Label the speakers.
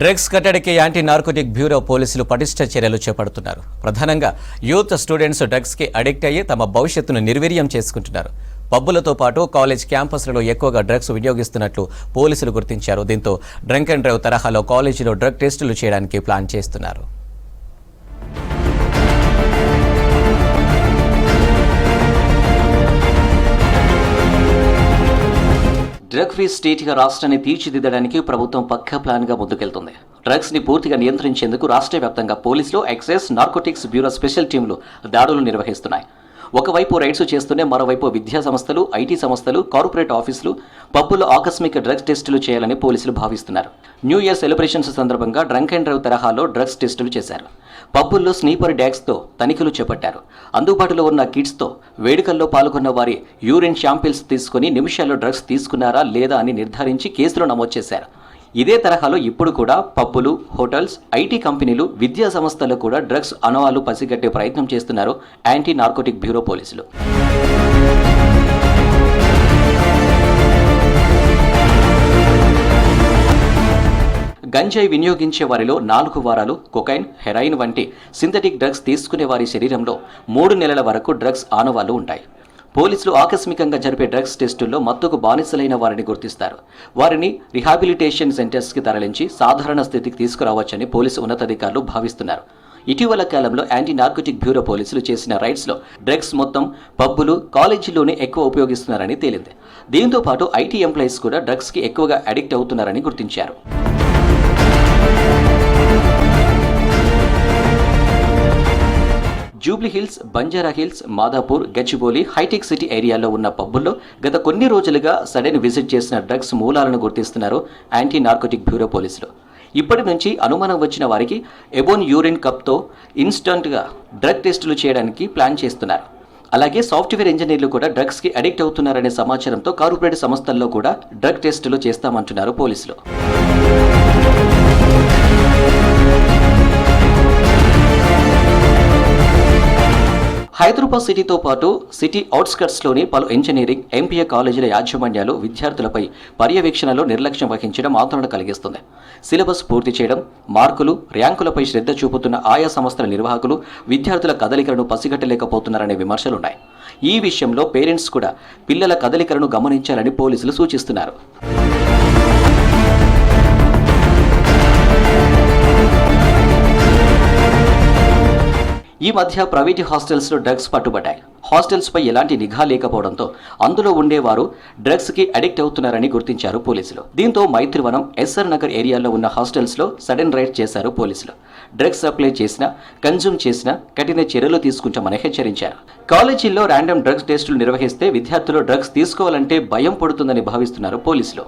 Speaker 1: Drugs కట్టడికి anti narcotic bureau పోలీసులు పటిష్ట చర్యలు చేపడుతున్నారు. ప్రధానంగా యూత్ స్టూడెంట్స్ డ్రగ్స్కి అడిక్ట్ అయ్యి తమ భవిష్యత్తును నిర్వీర్యం చేసుకుంటున్నారు. పబ్బులతో పాటు కాలేజ్ క్యాంపస్లలో ఎక్కువగా డ్రగ్స్ వినియోగిస్తున్నట్లు పోలీసులు గుర్తించారు. దీంతో డ్రంక్ అండ్ డ్రైవ్ తరహాలో కాలేజీలో డ్రగ్ టెస్టులు చేయడానికి ప్లాన్ చేస్తున్నారు. డ్రగ్ ఫ్రీ స్టేట్గా రాష్ట్రాన్ని తీర్చిదిద్దడానికి ప్రభుత్వం పక్కా ప్లాన్గా ముందుకెళ్తుంది. డ్రగ్స్ని పూర్తిగా నియంత్రించేందుకు రాష్ట్ర వ్యాప్తంగా పోలీసులు, ఎక్సైజ్, నార్కోటిక్స్ బ్యూరో స్పెషల్ టీంలు దాడులు నిర్వహిస్తున్నాయి. ఒకవైపు రైడ్స్ చేస్తూనే మరోవైపు విద్యా సంస్థలు, ఐటీ సంస్థలు, కార్పొరేట్ ఆఫీసులు, పబ్బుల్లో ఆకస్మిక డ్రగ్స్ టెస్టులు చేయాలని పోలీసులు భావిస్తున్నారు. న్యూ ఇయర్ సెలబ్రేషన్స్ సందర్భంగా డ్రంక్ అండ్ డ్రైవ్ తరహాలో డ్రగ్స్ టెస్టులు చేశారు. పబ్బుల్లో స్నీపర్ డ్యాగ్స్తో తనిఖీలు చేపట్టారు. అందుబాటులో ఉన్న కిట్స్తో వేడుకల్లో పాల్గొన్న వారి యూరిన్ శాంపిల్స్ తీసుకుని నిమిషాల్లో డ్రగ్స్ తీసుకున్నారా లేదా అని నిర్ధారించి కేసులు నమోదు చేశారు. ఇదే తరహాలో ఇప్పుడు కూడా పబ్బులు, హోటల్స్, ఐటీ కంపెనీలు, విద్యా సంస్థలు కూడా డ్రగ్స్ అనువాలు పసిగట్టే ప్రయత్నం చేస్తున్నారు యాంటీ నార్కోటిక్ బ్యూరో పోలీసులు. గంజాయి వినియోగించే వారిలో 4 వారాలు కొకైన్, హెరాయిన్ వంటి సింథటిక్ డ్రగ్స్ తీసుకునే వారి శరీరంలో 3 నెలల వరకు డ్రగ్స్ ఆనవాళ్లు ఉంటాయి. పోలీసులు ఆకస్మికంగా జరిపే డ్రగ్స్ టెస్టుల్లో మత్తుకు బానిసలైన వారిని గుర్తిస్తారు. వారిని రిహాబిలిటేషన్ సెంటర్స్కి తరలించి సాధారణ స్థితికి తీసుకురావచ్చని పోలీసు ఉన్నతాధికారులు భావిస్తున్నారు. ఇటీవల కాలంలో యాంటీ నార్కోటిక్ బ్యూరో పోలీసులు చేసిన రైడ్స్లో డ్రగ్స్ మొత్తం పబ్బులు, కాలేజీల్లోనే ఎక్కువ ఉపయోగిస్తున్నారని తేలింది. దీంతో పాటు ఐటీ ఎంప్లాయీస్ కూడా డ్రగ్స్కి ఎక్కువగా అడిక్ట్ అవుతున్నారని గుర్తించారు. జూబ్లీ హిల్స్, బంజారా హిల్స్, మాదాపూర్, గచ్చిబౌలి, హైటెక్ సిటీ ఏరియాలో ఉన్న పబ్బుల్లో గత కొన్ని రోజులుగా సడన్ విజిట్ చేసిన డ్రగ్స్ మూలాలను గుర్తిస్తున్నారు యాంటీ నార్కోటిక్ బ్యూరో పోలీసులు. ఇప్పటి నుంచి అనుమానం వచ్చిన వారికి ఎబోన్ యూరిన్ కప్తో ఇన్స్టంట్గా డ్రగ్ టెస్టులు చేయడానికి ప్లాన్ చేస్తున్నారు. అలాగే సాఫ్ట్వేర్ ఇంజనీర్లు కూడా డ్రగ్స్కి అడిక్ట్ అవుతున్నారనే సమాచారంతో కార్పొరేట్ సంస్థల్లో కూడా డ్రగ్ టెస్టులు చేస్తామంటున్నారు పోలీసులు. హైదరాబాద్ సిటీతో పాటు సిటీ అవుట్స్కట్స్లోని పలు ఇంజనీరింగ్, ఎంపీఏ కాలేజీల యాజమాన్యాలు విద్యార్థులపై పర్యవేక్షణలో నిర్లక్ష్యం వహించడం ఆందోళన కలిగిస్తుంది. సిలబస్ పూర్తి చేయడం, మార్కులు, ర్యాంకులపై శ్రద్ధ చూపుతున్న ఆయా సంస్థల నిర్వాహకులు విద్యార్థుల కదలికలను పసిగట్టలేకపోతున్నారనే విమర్శలున్నాయి. ఈ విషయంలో పేరెంట్స్ కూడా పిల్లల కదలికలను గమనించాలని పోలీసులు సూచిస్తున్నారు. ఈ మధ్య ప్రైవేటు హాస్టల్స్లో డ్రగ్స్ పట్టుబడ్డాయి. హాస్టల్స్పై ఎలాంటి నిఘా లేకపోవడంతో అందులో ఉండేవారు డ్రగ్స్కి అడిక్ట్ అవుతున్నారని గుర్తించారు పోలీసులు. దీంతో మైత్రివనం, ఎస్ఆర్ నగర్ ఏరియాలో ఉన్న హాస్టల్స్లో సడన్ రైడ్ చేశారు పోలీసులు. డ్రగ్స్ సప్లై చేసినా, కన్జ్యూమ్ చేసినా కఠిన చర్యలు తీసుకుంటామని హెచ్చరించారు. కాలేజీల్లో ర్యాండమ్ డ్రగ్స్ టెస్టులు నిర్వహిస్తే విద్యార్థులు డ్రగ్స్ తీసుకోవాలంటే భయం పడుతుందని భావిస్తున్నారు పోలీసులు.